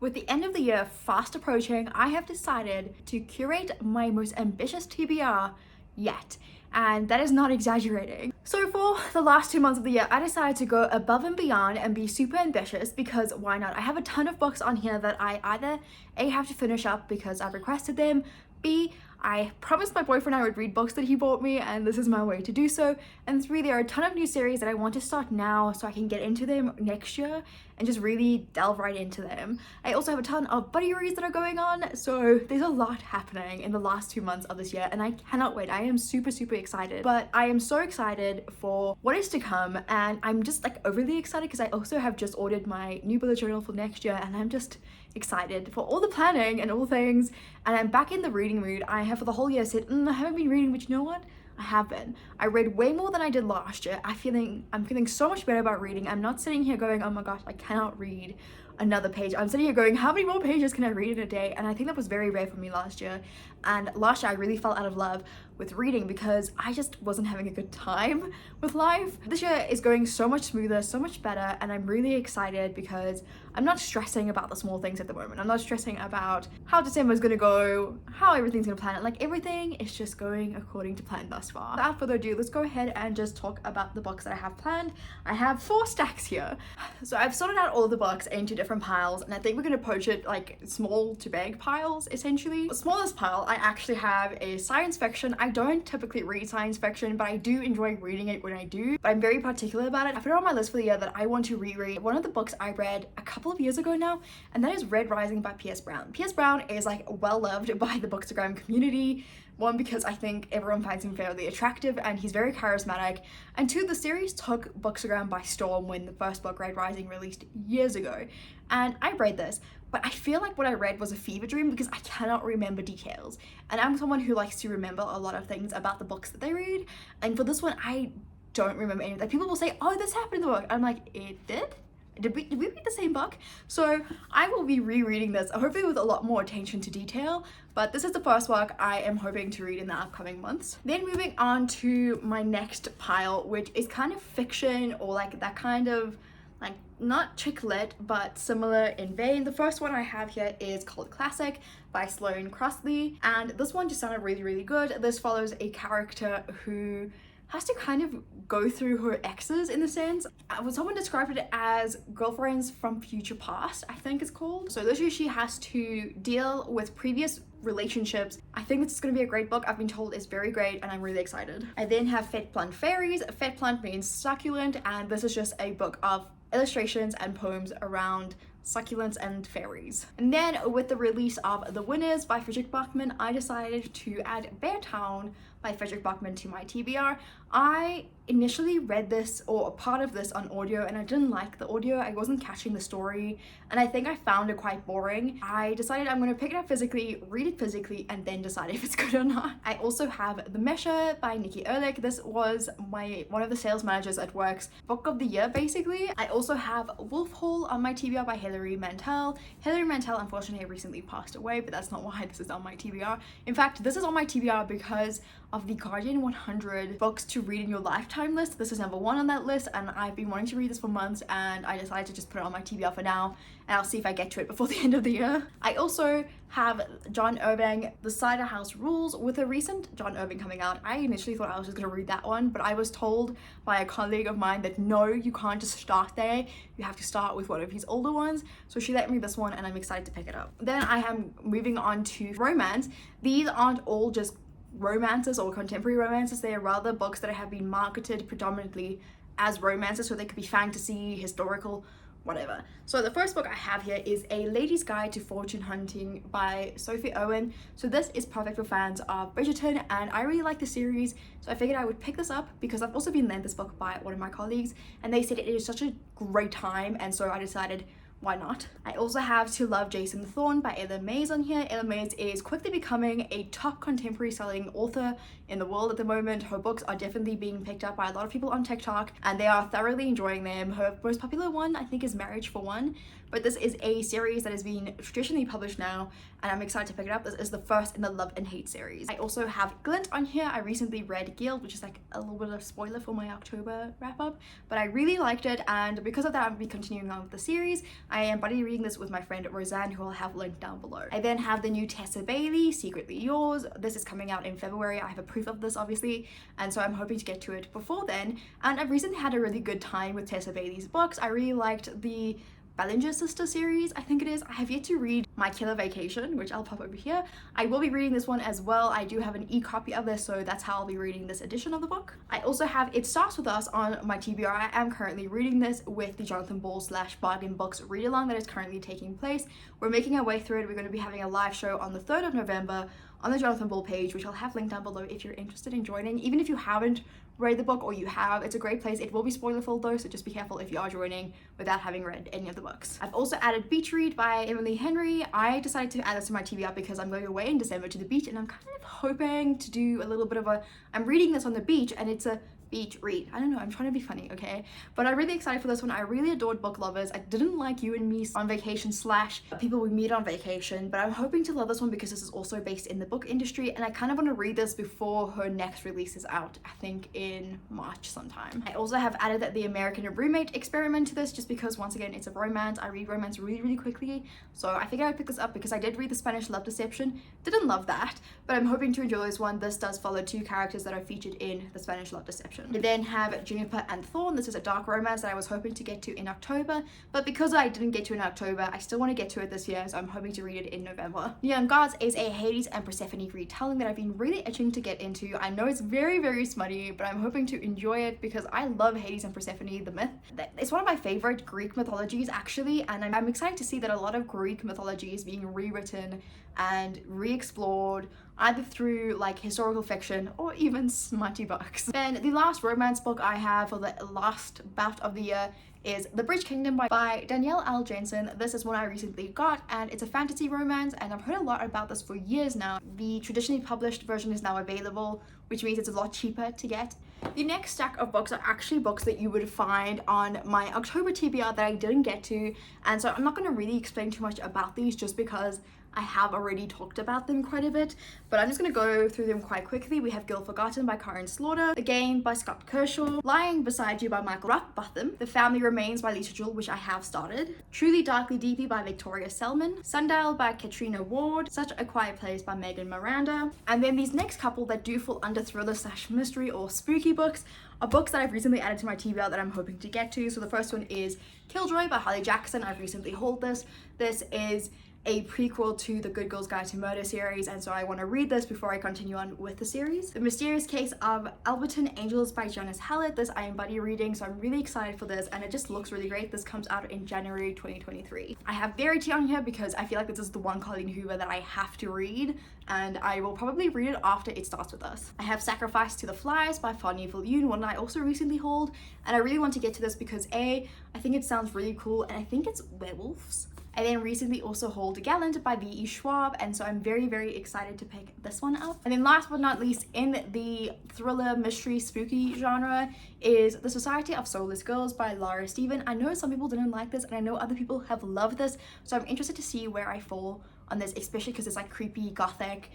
With the end of the year fast approaching, I have decided to curate my most ambitious TBR yet. And that is not exaggerating. So for the last 2 months of the year, I decided to go above and beyond and be super ambitious because why not? I have a ton of books on here that I either A, have to finish up because I've requested them, B, I promised my boyfriend I would read books that he bought me and this is my way to do so, and 3, there are a ton of new series that I want to start now so I can get into them next year and just really delve right into them. I also have a ton of buddy reads that are going on, so there's a lot happening in the last 2 months of this year and I cannot wait. I am super excited, but I am so excited for what is to come, and I'm just like overly excited because I also have just ordered my new bullet journal for next year and I'm just excited for all the planning and all things, and I'm back in the reading mood. I have for the whole year said I haven't been reading, but you know what? I have been. I read way more than I did last year. I'm feeling so much better about reading. I'm not sitting here going, oh my gosh, I cannot read another page. I'm sitting here going, how many more pages can I read in a day? And I think that was very rare for me last year. And last year I really fell out of love with reading because I just wasn't having a good time with life. This year is going so much smoother, so much better, and I'm really excited because I'm not stressing about the small things at the moment. I'm not stressing about how December is gonna go, how everything's gonna plan. Like everything is just going according to plan thus far. Without further ado, let's go ahead and just talk about the books that I have planned. I have 4 stacks here. So I've sorted out all of the books into different piles, and I think we're gonna approach it like small to big piles essentially. The smallest pile, I actually have a science fiction. I don't typically read science fiction, but I do enjoy reading it when I do, but I'm very particular about it. I put it on my list for the year that I want to reread one of the books I read a couple of years ago now, and that is Red Rising by P.S. Brown. P.S. Brown is like well loved by the Bookstagram community. 1, because I think everyone finds him fairly attractive and he's very charismatic, and 2, the series took Bookstagram by storm when the first book, Red Rising, released years ago. And I read this, but I feel like what I read was a fever dream because I cannot remember details. And I'm someone who likes to remember a lot of things about the books that they read, and for this one, I don't remember any of that. People will say, oh, this happened in the book. I'm like, it did? Did we read the same book? So I will be rereading this, hopefully with a lot more attention to detail, but this is the first book I am hoping to read in the upcoming months. Then moving on to my next pile, which is kind of fiction or like that kind of like not chick lit, but similar in vein. The first one I have here is called Classic by Sloane Crossley, and this one just sounded really good. This follows a character who has to kind of go through her exes in a sense. Someone described it as girlfriends from future past, I think it's called. So literally she has to deal with previous relationships. I think this is going to be a great book. I've been told it's very great and I'm really excited. I then have Fet Plant Fairies. Fet Plant means succulent, and this is just a book of illustrations and poems around succulents and fairies. And then with the release of The Winners by Frederick Bachman, I decided to add Beartown by Frederick Bachman to my TBR. I initially read this or a part of this on audio and I didn't like the audio. I wasn't catching the story and I think I found it quite boring. I decided I'm going to pick it up physically, read it physically, and then decide if it's good or not. I also have The Mesher by Nikki Erlich. This was one of the sales managers at work's book of the year basically. I also have Wolf Hall on my TBR by Hilary Mantel. Hilary Mantel unfortunately recently passed away, but that's not why this is on my TBR. In fact, this is on my TBR because of the Guardian 100 books to read in your lifetime list. This is number 1 on that list and I've been wanting to read this for months, and I decided to just put it on my TBR for now, and I'll see if I get to it before the end of the year. I also have John Irving, The Cider House Rules. With a recent John Irving coming out, I initially thought I was just gonna read that one, but I was told by a colleague of mine that no, you can't just start there. You have to start with one of his older ones. So she let me this one and I'm excited to pick it up. Then I am moving on to romance. These aren't all just romances or contemporary romances. They are rather books that have been marketed predominantly as romances, so they could be fantasy, historical, whatever. So the first book I have here is A Lady's Guide to Fortune Hunting by Sophie Owen. So this is perfect for fans of Bridgerton, and I really like the series, so I figured I would pick this up because I've also been lent this book by one of my colleagues and they said it is such a great time, and so I decided why not? I also have To Love Jason Thorne by Ellen Mays on here. Ellen Mays is quickly becoming a top contemporary selling author in the world at the moment. Her books are definitely being picked up by a lot of people on TikTok and they are thoroughly enjoying them. Her most popular one I think is Marriage for One, but this is a series that has been traditionally published now, and I'm excited to pick it up. This is the first in the Love and Hate series. I also have Glint on here. I recently read Guild, which is like a little bit of spoiler for my October wrap up, but I really liked it, and because of that, I'm be continuing on with the series. I am buddy reading this with my friend Roseanne, who I'll have linked down below. I then have the new Tessa Bailey, Secretly Yours. This is coming out in February. I have a proof of this obviously, and so I'm hoping to get to it before then. And I've recently had a really good time with Tessa Bailey's books. I really liked the Bellinger Sister series, I think it is. I have yet to read My Killer Vacation, which I'll pop over here. I will be reading this one as well. I do have an e-copy of this, so that's how I'll be reading this edition of the book. I also have It Starts With Us on my TBR. I am currently reading this with the Jonathan Ball / Bargain Books read along that is currently taking place. We're making our way through it. We're going to be having a live show on the 3rd of November on the Jonathan Ball page, which I'll have linked down below if you're interested in joining. Even if you haven't read the book, or you have, it's a great place. It will be spoilerful though, so just be careful if you are joining without having read any of the books. I've also added Beach Read by Emily Henry. I decided to add this to my TBR because I'm going away in December to the beach, and I'm kind of hoping to do a little bit of I'm reading this on the beach, and it's a beach read. I don't know, I'm trying to be funny, okay? But I'm really excited for this one. I really adored Book Lovers. I didn't like You and Me on Vacation / People We Meet on Vacation, but I'm hoping to love this one because this is also based in the book industry, and I kind of want to read this before her next release is out, I think in March sometime. I also have added the American Roommate Experiment to this just because, once again, it's a romance. I read romance really quickly, so I figured I'd pick this up because I did read the Spanish Love Deception. Didn't love that, but I'm hoping to enjoy this one. This does follow 2 characters that are featured in the Spanish Love Deception. We then have Juniper and Thorn. This is a dark romance that I was hoping to get to in October, but because I didn't get to it in October, I still want to get to it this year, so I'm hoping to read it in November. Neon Gods is a Hades and Persephone retelling that I've been really itching to get into. I know it's very smutty, but I'm hoping to enjoy it because I love Hades and Persephone, the myth. It's one of my favorite Greek mythologies actually, and I'm excited to see that a lot of Greek mythology is being rewritten and re-explored either through like historical fiction or even smutty books. Then the last romance book I have for the last bout of the year is The Bridge Kingdom by Danielle L. Jensen. This is one I recently got, and it's a fantasy romance, and I've heard a lot about this for years now. The traditionally published version is now available, which means it's a lot cheaper to get. The next stack of books are actually books that you would find on my October TBR that I didn't get to, and so I'm not going to really explain too much about these just because I have already talked about them quite a bit, but I'm just going to go through them quite quickly. We have Girl Forgotten by Karen Slaughter, The Game by Scott Kershaw, Lying Beside You by Michael Rockbotham, The Family Remains by Lisa Jewell, which I have started, Truly Darkly Deeply by Victoria Selman, Sundial by Katrina Ward, Such a Quiet Place by Megan Miranda, and then these next couple that do fall under thriller / mystery or spooky books are books that I've recently added to my TBR that I'm hoping to get to. So the first one is Killjoy by Holly Jackson. I've recently hauled this. This is a prequel to the Good Girls Guide to Murder series, and so I want to read this before I continue on with the series. The Mysterious Case of Alberton Angels by Janice Hallett. This I am buddy reading, so I'm really excited for this, and it just looks really great. This comes out in January 2023. I have Verity on here because I feel like this is the one Colleen Hoover that I have to read, and I will probably read it after It Starts With Us. I have Sacrifice to the Flies by Fanny Yoon, one that I also recently hauled, and I really want to get to this because I think it sounds really cool, and I think it's werewolves. I then recently also hauled Gallant by V.E. Schwab, and so I'm very excited to pick this one up. And then last but not least, in the thriller, mystery, spooky genre is The Society of Soulless Girls by Laura Stephen. I know some people didn't like this, and I know other people have loved this, so I'm interested to see where I fall on this, especially because it's like creepy, gothic,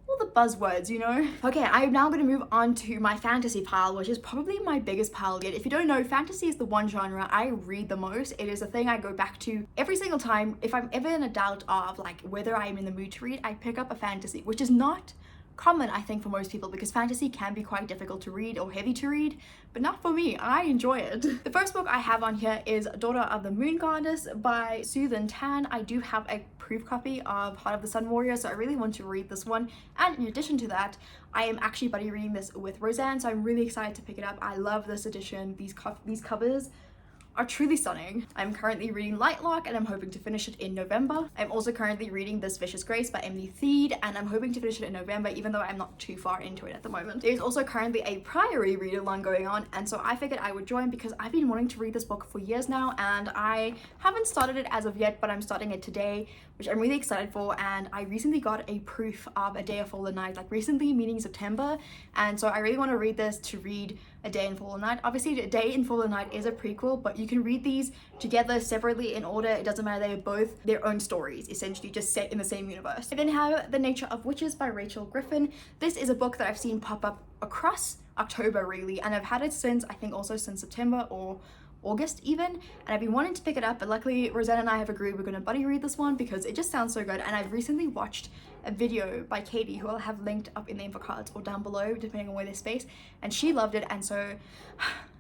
all the buzzwords, you know? Okay, I'm now going to move on to my fantasy pile, which is probably my biggest pile yet. If you don't know, fantasy is the one genre I read the most. It is a thing I go back to every single time. If I'm ever in a doubt of like whether I'm in the mood to read, I pick up a fantasy, which is not common, I think, for most people because fantasy can be quite difficult to read or heavy to read, but not for me. I enjoy it. The first book I have on here is Daughter of the Moon Goddess by Suthan Tan. I do have a proof copy of Heart of the Sun Warrior, so I really want to read this one, and in addition to that, I am actually buddy reading this with Roseanne, so I'm really excited to pick it up. I love this edition. These covers are truly stunning. I'm currently reading Lightlark, and I'm hoping to finish it in November. I'm also currently reading This Vicious Grace by Emily Theed, and I'm hoping to finish it in November, even though I'm not too far into it at the moment. There's also currently a Priory read-along going on, and so I figured I would join because I've been wanting to read this book for years now, and I haven't started it as of yet, but I'm starting it today, which I'm really excited for. And I recently got a proof of A Day of Fallen Night, like recently, meaning September, and so I really want to read this to read A Day in Fall and Night. Obviously, A Day in Fall and Night is a prequel, but you can read these together separately in order. It doesn't matter, they're both their own stories, essentially just set in the same universe. I then have The Nature of Witches by Rachel Griffin. This is a book that I've seen pop up across October really, and I've had it since, I think also since September or August even, and I've been wanting to pick it up, but luckily Rosanna and I have agreed we're going to buddy read this one because it just sounds so good. And I've recently watched a video by Katie, who I'll have linked up in the info cards or down below depending on where they're spaced, and she loved it, and so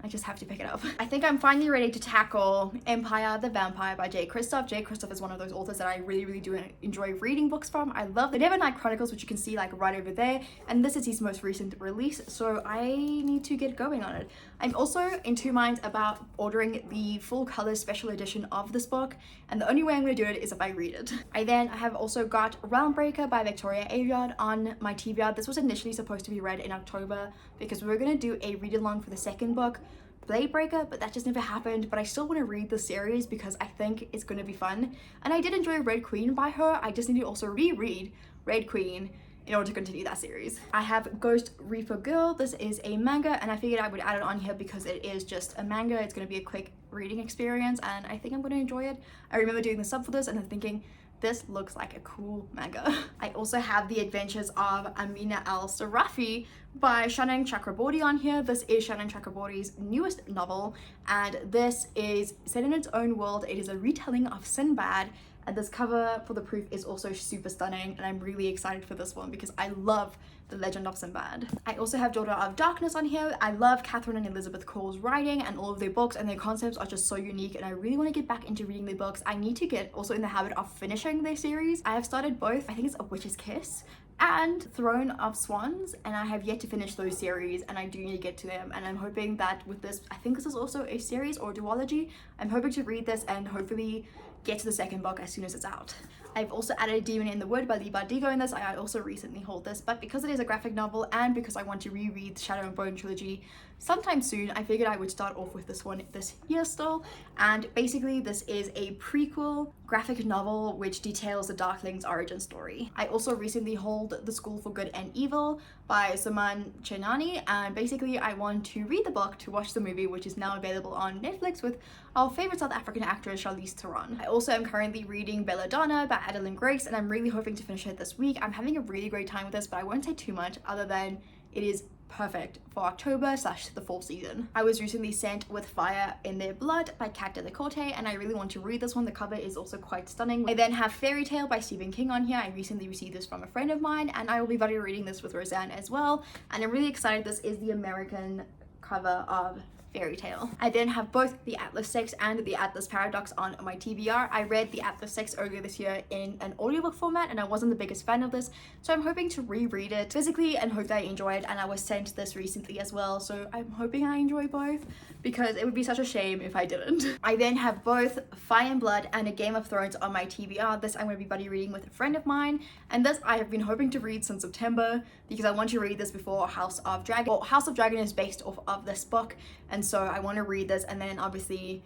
I just have to pick it up. I think I'm finally ready to tackle Empire the Vampire by Jay Kristoff. Jay Kristoff is one of those authors that I really do enjoy reading books from. I love the Nevernight Chronicles, which you can see like right over there, and this is his most recent release, so I need to get going on it. I'm also in two minds about ordering the full color special edition of this book, and the only way I'm going to do it is if I read it. I have also got Realmbreaker by Victoria Aveyard on my TBR. This was initially supposed to be read in October because we were going to do a read along for the second book, Bladebreaker, but that just never happened. But I still want to read the series because I think it's going to be fun, and I did enjoy Red Queen by her. I just need to also reread Red Queen in order to continue that series. I have Ghost Reaper Girl. This is a manga, and I figured I would add it on here because it is just a manga. It's going to be a quick reading experience, and I think I'm going to enjoy it. I remember doing the sub for this and then thinking, this looks like a cool manga. I also have The Adventures of Amina al-Sarafi by Shannon Chakraborty on here. This is Shannon Chakraborty's newest novel, and this is set in its own world. It is a retelling of Sinbad, and this cover for the proof is also super stunning, and I'm really excited for this one because I love The Legend of Sinbad. I also have Daughter of Darkness on here. I love Catherine and Elizabeth Cole's writing, and all of their books and their concepts are just so unique, and I really want to get back into reading their books. I need to get also in the habit of finishing their series. I have started both, I think it's A Witch's Kiss and Throne of Swans, and I have yet to finish those series, and I do need to get to them, and I'm hoping that with this, I think this is also a series or a duology, I'm hoping to read this and hopefully get to the second book as soon as it's out. I've also added Demon in the Wood by Lee Bardugo in this. I also recently hauled this, but because it is a graphic novel and because I want to reread the Shadow and Bone trilogy sometime soon, I figured I would start off with this one this year still. And basically this is a prequel graphic novel which details the Darkling's origin story. I also recently hauled The School for Good and Evil by Saman Chenani, and basically I want to read the book to watch the movie, which is now available on Netflix with our favorite South African actress Charlize Theron. I also am currently reading Belladonna by Adeline Grace, and I'm really hoping to finish it this week. I'm having a really great time with this, but I won't say too much other than it is perfect for October / the fall season. I was recently sent With Fire in Their Blood by Kat Delacorte, and I really want to read this one. The cover is also quite stunning. I then have Fairy Tale by Stephen King on here. I recently received this from a friend of mine, and I will be buddy reading this with Roseanne as well, and I'm really excited. This is the American cover of Fairy Tale. I then have both the Atlas 6 and the Atlas Paradox on my TBR. I read the Atlas 6 earlier this year in an audiobook format, and I wasn't the biggest fan of this, so I'm hoping to reread it physically and hope that I enjoy it. And I was sent this recently as well, so I'm hoping I enjoy both because it would be such a shame if I didn't. I then have both Fire and Blood and A Game of Thrones on my TBR. This I'm going to be buddy reading with a friend of mine, and this I have been hoping to read since September because I want to read this before House of Dragon. Well, House of Dragon is based off of this book, and so I want to read this, and then obviously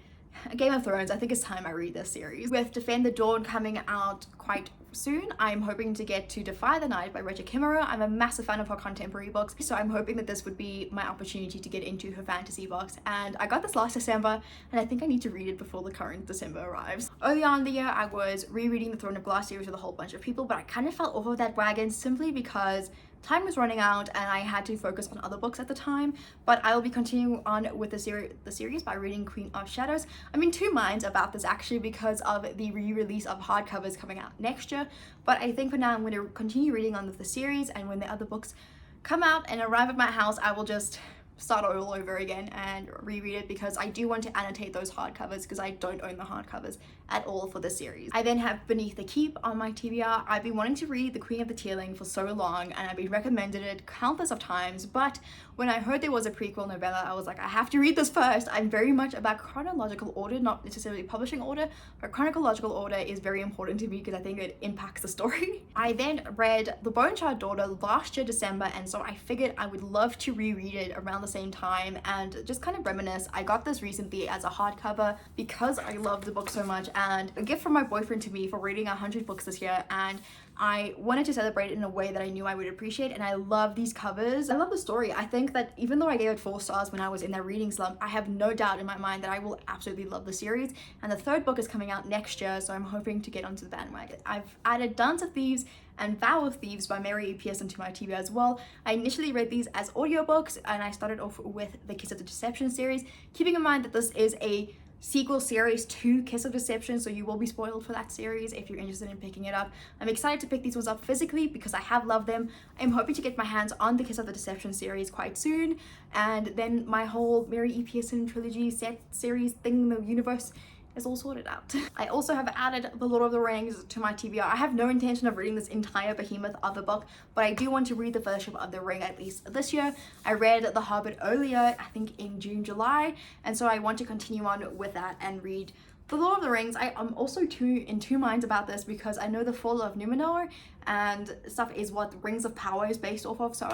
Game of Thrones, I think it's time I read this series. With Defend the Dawn coming out quite soon, I'm hoping to get to Defy the Night by Rachel Kimmerer. I'm a massive fan of her contemporary books, so I'm hoping that this would be my opportunity to get into her fantasy books, and I got this last December, and I think I need to read it before the current December arrives. Early on in the year, I was rereading the Throne of Glass series with a whole bunch of people, but I kind of fell off of that wagon simply because time was running out and I had to focus on other books at the time. But I will be continuing on with the series by reading Queen of Shadows. I'm in two minds about this actually because of the re-release of hardcovers coming out next year, but I think for now I'm going to continue reading on with the series, and when the other books come out and arrive at my house, I will just start all over again and reread it because I do want to annotate those hardcovers because I don't own the hardcovers at all for this series. I then have Beneath the Keep on my TBR. I've been wanting to read The Queen of the Tearling for so long, and I've been recommended it countless of times, but when I heard there was a prequel novella, I was like, I have to read this first. I'm very much about chronological order, not necessarily publishing order, but chronological order is very important to me because I think it impacts the story. I then read The Bone Child Daughter last year December, and so I figured I would love to reread it around the the same time and just kind of reminisce. I got this recently as a hardcover because I love the book so much, and a gift from my boyfriend to me for reading 100 books this year, and I wanted to celebrate it in a way that I knew I would appreciate, and I love these covers. I love the story. I think that even though I gave it 4 stars when I was in that reading slump, I have no doubt in my mind that I will absolutely love the series, and the 3rd book is coming out next year, so I'm hoping to get onto the bandwagon. I've added Dance of Thieves and Vow of Thieves by Mary E. Pearson to my TBR as well. I initially read these as audiobooks, and I started off with the Kiss of the Deception series, keeping in mind that this is a sequel series to Kiss of Deception, so you will be spoiled for that series if you're interested in picking it up. I'm excited to pick these ones up physically because I have loved them. I'm hoping to get my hands on the Kiss of the Deception series quite soon, and then my whole Mary E. Pearson trilogy set series thing, the universe, is all sorted out. I also have added The Lord of the Rings to my TBR. I have no intention of reading this entire behemoth of a book, but I do want to read The Fellowship of the Ring at least this year. I read The Hobbit earlier, I think in June, July, and so I want to continue on with that and read The Lord of the Rings. I am also in two minds about this because I know the fall of Numenor and stuff is what Rings of Power is based off of, so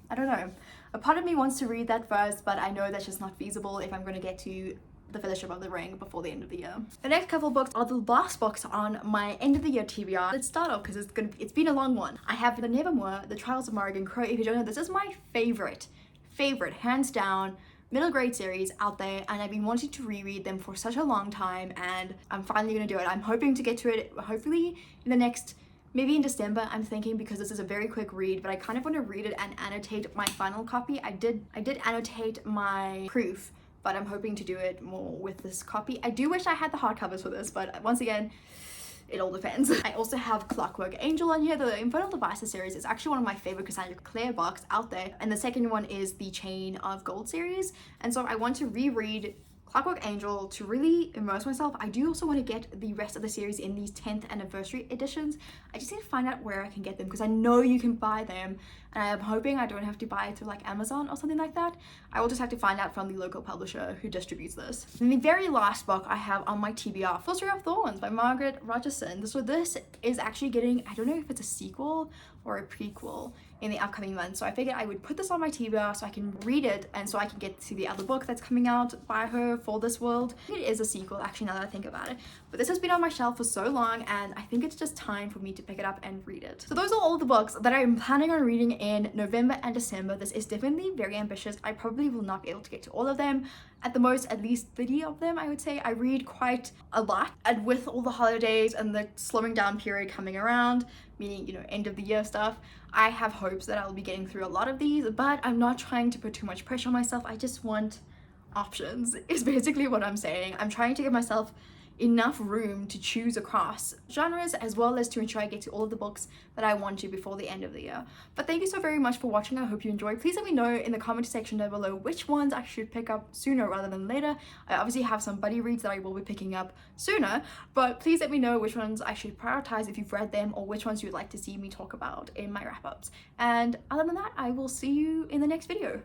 I don't know. A part of me wants to read that first, but I know that's just not feasible if I'm going to get to The Fellowship of the Ring before the end of the year. The next couple books are the last books on my end of the year TBR. Let's start off because it's been a long one. I have The Nevermore, The Trials of Morrigan Crow. If you don't know, this is my favorite, hands down, middle grade series out there, and I've been wanting to reread them for such a long time, and I'm finally gonna do it. I'm hoping to get to it hopefully in the next, maybe in December, I'm thinking, because this is a very quick read, but I kind of want to read it and annotate my final copy. I did annotate my proof, but I'm hoping to do it more with this copy. I do wish I had the hardcovers for this, but once again, it all depends. I also have Clockwork Angel on here. The Infernal Devices series is actually one of my favorite Cassandra Clare books out there, and the second one is the Chain of Gold series, and so I want to reread Clockwork Angel to really immerse myself. I do also want to get the rest of the series in these 10th anniversary editions. I just need to find out where I can get them because I know you can buy them, and I am hoping I don't have to buy it through like Amazon or something like that. I will just have to find out from the local publisher who distributes this. And the very last book I have on my TBR, Filigree of Thorns by Margaret Rogerson. So this is actually getting, I don't know if it's a sequel or a prequel in the upcoming months, so I figured I would put this on my TBR so I can read it and so I can get to the other book that's coming out by her for this world. It is a sequel actually, now that I think about it, but this has been on my shelf for so long and I think it's just time for me to pick it up and read it. So those are all of the books that I'm planning on reading in November and December. This is definitely very ambitious. I probably will not be able to get to all of them. At the most, at least 30 of them, I would say. I read quite a lot, and with all the holidays and the slowing down period coming around, meaning, you know, end of the year stuff, I have hopes that I'll be getting through a lot of these, but I'm not trying to put too much pressure on myself. I just want options, is basically what I'm saying. I'm trying to give myself enough room to choose across genres, as well as to ensure I get to all of the books that I want to before the end of the year. But thank you so very much for watching. I hope you enjoyed. Please let me know in the comment section down below which ones I should pick up sooner rather than later. I obviously have some buddy reads that I will be picking up sooner, but please let me know which ones I should prioritize if you've read them, or which ones you'd like to see me talk about in my wrap-ups. And other than that, I will see you in the next video.